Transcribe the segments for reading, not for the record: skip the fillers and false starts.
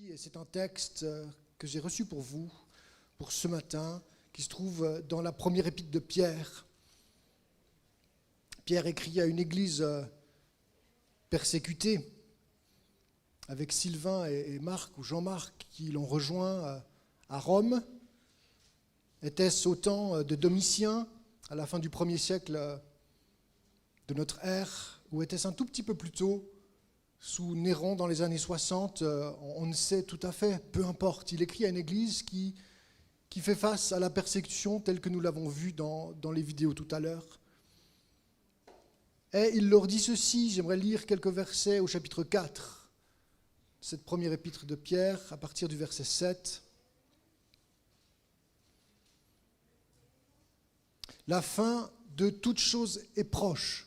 aujourd'hui, et c'est un texte que j'ai reçu pour vous, pour ce matin, qui se trouve dans la première épître de Pierre. Pierre écrit à une église persécutée, avec Sylvain et Marc, ou Jean-Marc, qui l'ont rejoint à Rome. Était-ce au temps de Domitien, à la fin du 1er siècle de notre ère, ou était-ce un tout petit peu plus tôt, sous Néron dans les années 60, on ne sait tout à fait, peu importe. Il écrit à une église qui fait face à la persécution telle que nous l'avons vu dans les vidéos tout à l'heure. Et il leur dit ceci, j'aimerais lire quelques versets au chapitre 4, cette première épître de Pierre, à partir du verset 7. La fin de toute chose est proche.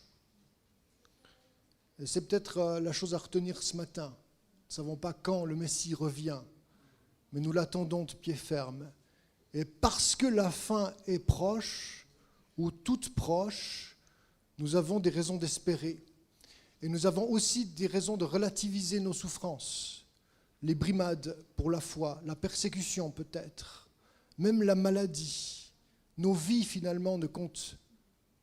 Et c'est peut-être la chose à retenir ce matin. Nous ne savons pas quand le Messie revient, mais nous l'attendons de pied ferme. Et parce que la fin est proche, ou toute proche, nous avons des raisons d'espérer. Et nous avons aussi des raisons de relativiser nos souffrances, les brimades pour la foi, la persécution peut-être, même la maladie. Nos vies finalement ne comptent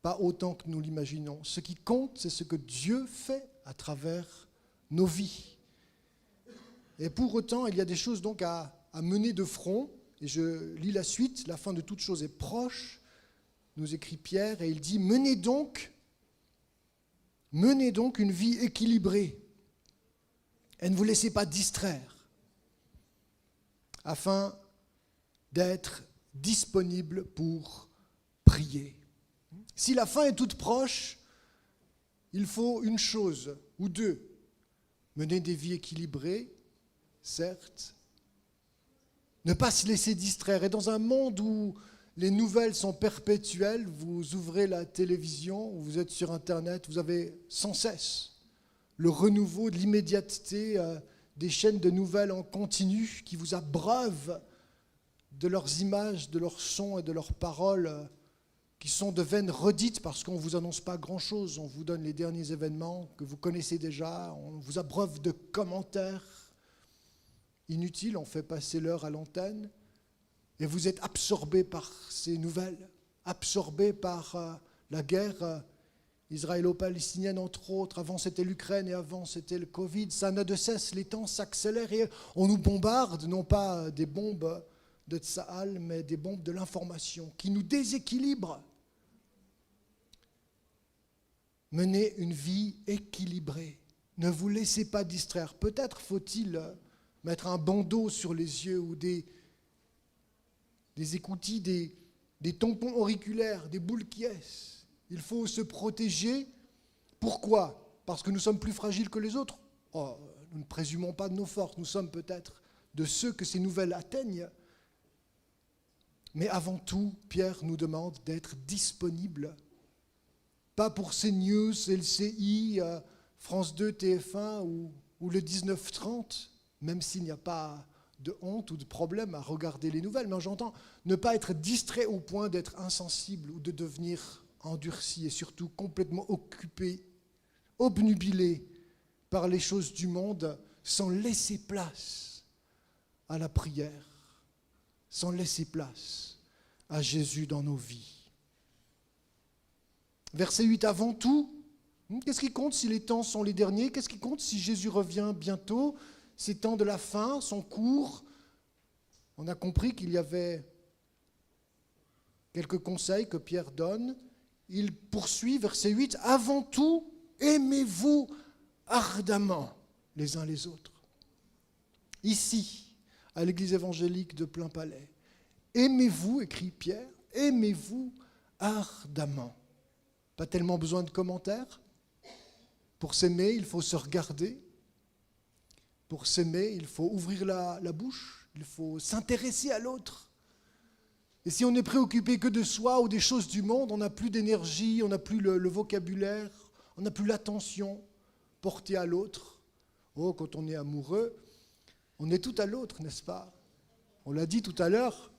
pas autant que nous l'imaginons. Ce qui compte, c'est ce que Dieu fait à travers nos vies. Et pour autant, il y a des choses donc à mener de front. Et je lis la suite, la fin de toute chose est proche, nous écrit Pierre, et il dit, menez donc une vie équilibrée, et ne vous laissez pas distraire, afin d'être disponible pour prier. Si la fin est toute proche, il faut une chose ou deux. Mener des vies équilibrées, certes. Ne pas se laisser distraire. Et dans un monde où les nouvelles sont perpétuelles, vous ouvrez la télévision, vous êtes sur Internet, vous avez sans cesse le renouveau de l'immédiateté des chaînes de nouvelles en continu qui vous abreuvent de leurs images, de leurs sons et de leurs paroles qui sont de vaines redites parce qu'on ne vous annonce pas grand-chose. On vous donne les derniers événements que vous connaissez déjà, on vous abreuve de commentaires inutiles, on fait passer l'heure à l'antenne et vous êtes absorbé par ces nouvelles, absorbé par la guerre israélo-palestinienne entre autres. Avant c'était l'Ukraine et avant c'était le Covid. Ça n'a de cesse, les temps s'accélèrent et on nous bombarde, non pas des bombes de Tsahal, mais des bombes de l'information qui nous déséquilibrent. Menez une vie équilibrée. Ne vous laissez pas distraire. Peut-être faut-il mettre un bandeau sur les yeux ou des écoutilles, des tampons auriculaires, des boules qui est. Il faut se protéger. Pourquoi ? Parce que nous sommes plus fragiles que les autres ? Nous ne présumons pas de nos forces. Nous sommes peut-être de ceux que ces nouvelles atteignent. Mais avant tout, Pierre nous demande d'être disponible. Pas pour CNews, LCI, France 2, TF1 ou le 1930, même s'il n'y a pas de honte ou de problème à regarder les nouvelles. Mais j'entends ne pas être distrait au point d'être insensible ou de devenir endurci et surtout complètement occupé, obnubilé par les choses du monde sans laisser place à la prière, sans laisser place à Jésus dans nos vies. Verset 8, avant tout, qu'est-ce qui compte si les temps sont les derniers ? Qu'est-ce qui compte si Jésus revient bientôt ? Ces temps de la fin sont courts. On a compris qu'il y avait quelques conseils que Pierre donne. Il poursuit, verset 8, avant tout, aimez-vous ardemment les uns les autres. Ici, à l'église évangélique de Plainpalais, aimez-vous, écrit Pierre, aimez-vous ardemment. Pas tellement besoin de commentaires. Pour s'aimer, il faut se regarder. Pour s'aimer, il faut ouvrir la bouche. Il faut s'intéresser à l'autre. Et si on n'est préoccupé que de soi ou des choses du monde, on n'a plus d'énergie, on n'a plus le vocabulaire, on n'a plus l'attention portée à l'autre. Quand on est amoureux, on est tout à l'autre, n'est-ce pas ? On l'a dit tout à l'heure,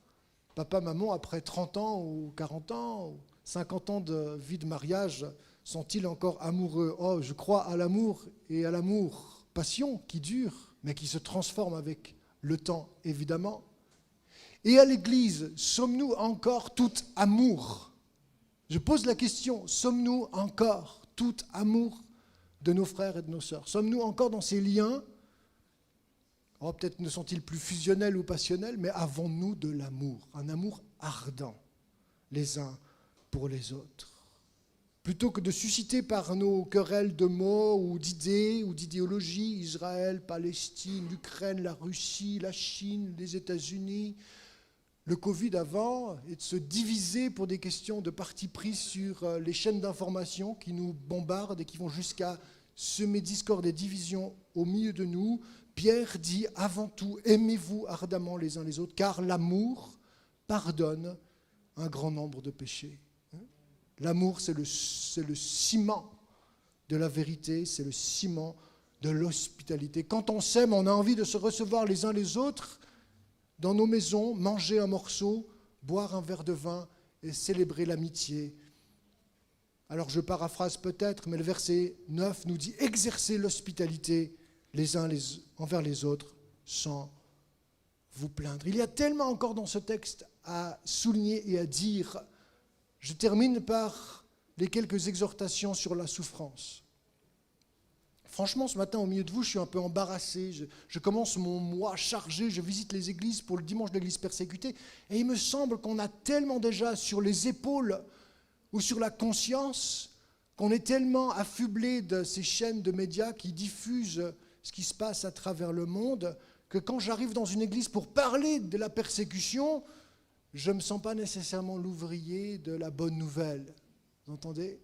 papa, maman, après 30 ans ou 40 ans, ou 50 ans de vie de mariage, sont-ils encore amoureux ? Je crois à l'amour et à l'amour, passion qui dure, mais qui se transforme avec le temps évidemment. Et à l'Église, sommes-nous encore tout amour? Je pose la question, sommes-nous encore tout amour de nos frères et de nos sœurs? Sommes-nous encore dans ces liens? Oh, peut-être ne sont-ils plus fusionnels ou passionnels, mais avons-nous de l'amour, un amour ardent les uns pour les autres? Plutôt que de susciter par nos querelles de mots ou d'idées ou d'idéologies, Israël, Palestine, l'Ukraine, la Russie, la Chine, les États-Unis, le Covid avant, et de se diviser pour des questions de parti pris sur les chaînes d'information qui nous bombardent et qui vont jusqu'à semer discorde et division au milieu de nous, Pierre dit avant tout, aimez-vous ardemment les uns les autres, car l'amour pardonne un grand nombre de péchés. L'amour, c'est le ciment de la vérité, c'est le ciment de l'hospitalité. Quand on s'aime, on a envie de se recevoir les uns les autres dans nos maisons, manger un morceau, boire un verre de vin et célébrer l'amitié. Alors je paraphrase peut-être, mais le verset 9 nous dit « Exercez l'hospitalité les uns envers les autres sans vous plaindre ». Il y a tellement encore dans ce texte à souligner et à dire. Je termine par les quelques exhortations sur la souffrance. Franchement, ce matin, au milieu de vous, je suis un peu embarrassé. Je commence mon mois chargé, je visite les églises pour le dimanche de l'église persécutée. Et il me semble qu'on a tellement déjà sur les épaules ou sur la conscience, qu'on est tellement affublé de ces chaînes de médias qui diffusent ce qui se passe à travers le monde, que quand j'arrive dans une église pour parler de la persécution, je ne me sens pas nécessairement l'ouvrier de la bonne nouvelle. Vous entendez ?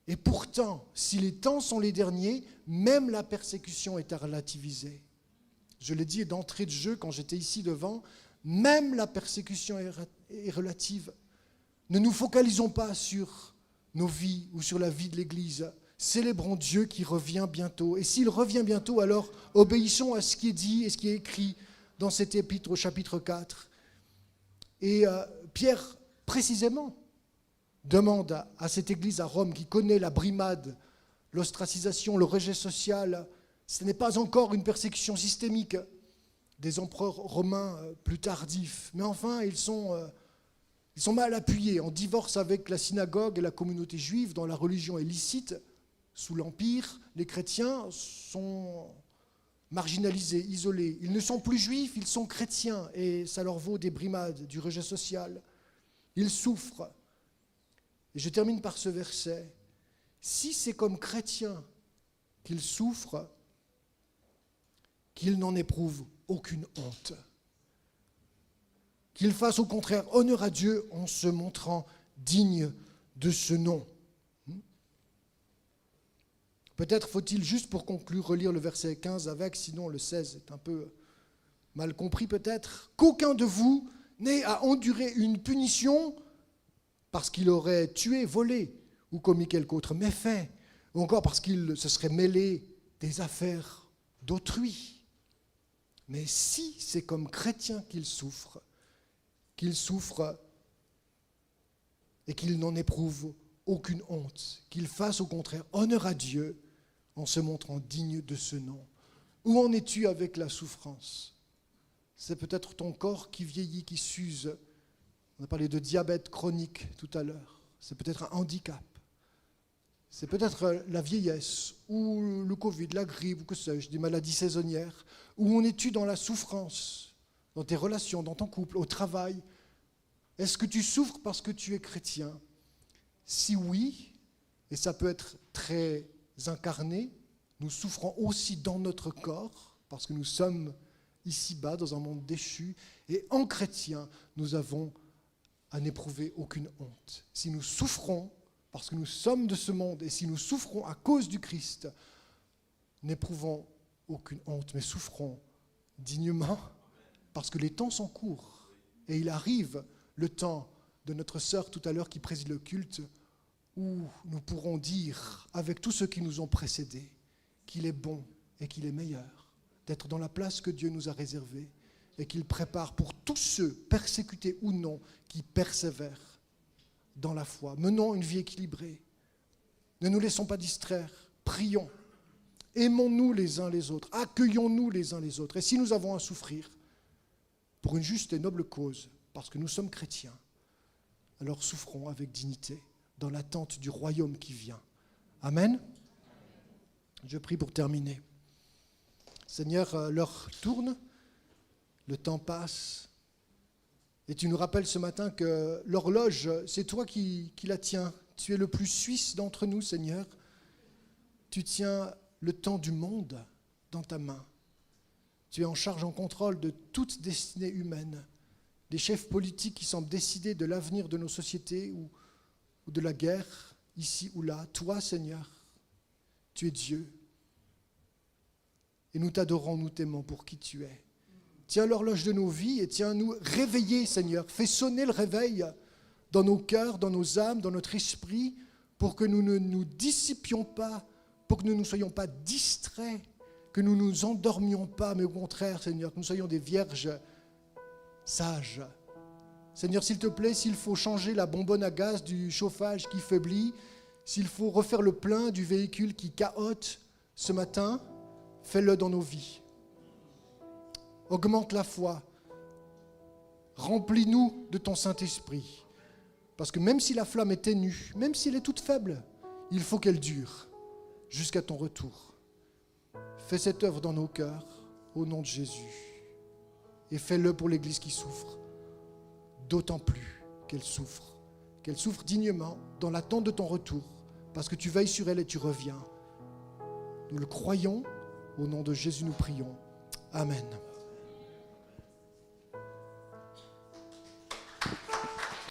Et pourtant, si les temps sont les derniers, même la persécution est à relativiser. Je l'ai dit d'entrée de jeu quand j'étais ici devant, même la persécution est relative. Ne nous focalisons pas sur nos vies ou sur la vie de l'Église. Célébrons Dieu qui revient bientôt. Et s'il revient bientôt, alors obéissons à ce qui est dit et ce qui est écrit dans cet épître au chapitre 4. Et Pierre, précisément, demande à cette église à Rome qui connaît la brimade, l'ostracisation, le rejet social. Ce n'est pas encore une persécution systémique des empereurs romains plus tardifs. Mais enfin, ils sont mal appuyés, en divorce avec la synagogue et la communauté juive dont la religion est licite. Sous l'Empire, les chrétiens sont marginalisés, isolés. Ils ne sont plus juifs, ils sont chrétiens et ça leur vaut des brimades, du rejet social. Ils souffrent. Et je termine par ce verset. Si c'est comme chrétiens qu'ils souffrent, qu'ils n'en éprouvent aucune honte. Qu'ils fassent au contraire honneur à Dieu en se montrant dignes de ce nom. Peut-être faut-il, juste pour conclure, relire le verset 15 avec, sinon le 16 est un peu mal compris peut-être. Qu'aucun de vous n'ait à endurer une punition parce qu'il aurait tué, volé ou commis quelque autre méfait, ou encore parce qu'il se serait mêlé des affaires d'autrui. Mais si c'est comme chrétien qu'il souffre et qu'il n'en éprouve aucune honte, qu'il fasse au contraire honneur à Dieu en se montrant digne de ce nom. Où en es-tu avec la souffrance ? C'est peut-être ton corps qui vieillit, qui s'use. On a parlé de diabète chronique tout à l'heure. C'est peut-être un handicap. C'est peut-être la vieillesse ou le Covid, la grippe ou que sais-je, des maladies saisonnières. Où en es-tu dans la souffrance, dans tes relations, dans ton couple, au travail ? Est-ce que tu souffres parce que tu es chrétien ? Si oui, et ça peut être très incarné, nous souffrons aussi dans notre corps, parce que nous sommes ici-bas dans un monde déchu, et en chrétien, nous avons à n'éprouver aucune honte. Si nous souffrons, parce que nous sommes de ce monde, et si nous souffrons à cause du Christ, n'éprouvons aucune honte, mais souffrons dignement, parce que les temps sont courts, et il arrive le temps de notre sœur tout à l'heure qui préside le culte, où nous pourrons dire, avec tous ceux qui nous ont précédés, qu'il est bon et qu'il est meilleur d'être dans la place que Dieu nous a réservée et qu'il prépare pour tous ceux, persécutés ou non, qui persévèrent dans la foi. Menons une vie équilibrée. Ne nous laissons pas distraire. Prions. Aimons-nous les uns les autres. Accueillons-nous les uns les autres. Et si nous avons à souffrir, pour une juste et noble cause, parce que nous sommes chrétiens, alors souffrons avec dignité dans l'attente du royaume qui vient. Amen. Je prie pour terminer. Seigneur, l'heure tourne, le temps passe, et tu nous rappelles ce matin que l'horloge, c'est toi qui la tiens. Tu es le plus suisse d'entre nous, Seigneur. Tu tiens le temps du monde dans ta main. Tu es en charge, en contrôle de toute destinée humaine, des chefs politiques qui semblent décider de l'avenir de nos sociétés ou de la guerre, ici ou là. Toi, Seigneur, tu es Dieu. Et nous t'adorons, nous t'aimons pour qui tu es. Tiens l'horloge de nos vies et tiens-nous réveiller, Seigneur. Fais sonner le réveil dans nos cœurs, dans nos âmes, dans notre esprit, pour que nous ne nous dissipions pas, pour que nous ne soyons pas distraits, que nous ne nous endormions pas, mais au contraire, Seigneur, que nous soyons des vierges sages. Seigneur, s'il te plaît, s'il faut changer la bonbonne à gaz du chauffage qui faiblit, s'il faut refaire le plein du véhicule qui cahote ce matin, fais-le dans nos vies. Augmente la foi. Remplis-nous de ton Saint-Esprit. Parce que même si la flamme est ténue, même si elle est toute faible, il faut qu'elle dure jusqu'à ton retour. Fais cette œuvre dans nos cœurs, au nom de Jésus. Et fais-le pour l'Église qui souffre, d'autant plus qu'elle souffre dignement dans l'attente de ton retour, parce que tu veilles sur elle et tu reviens. Nous le croyons, au nom de Jésus nous prions. Amen.